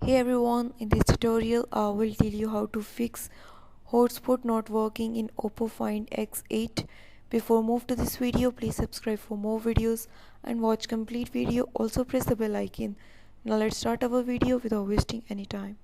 Hey everyone, in this tutorial I will tell you how to fix hotspot not working in Oppo Find X8. Before move to this video, please subscribe for more videos and watch complete video. Also press the bell icon. Now let's start our video without wasting any time.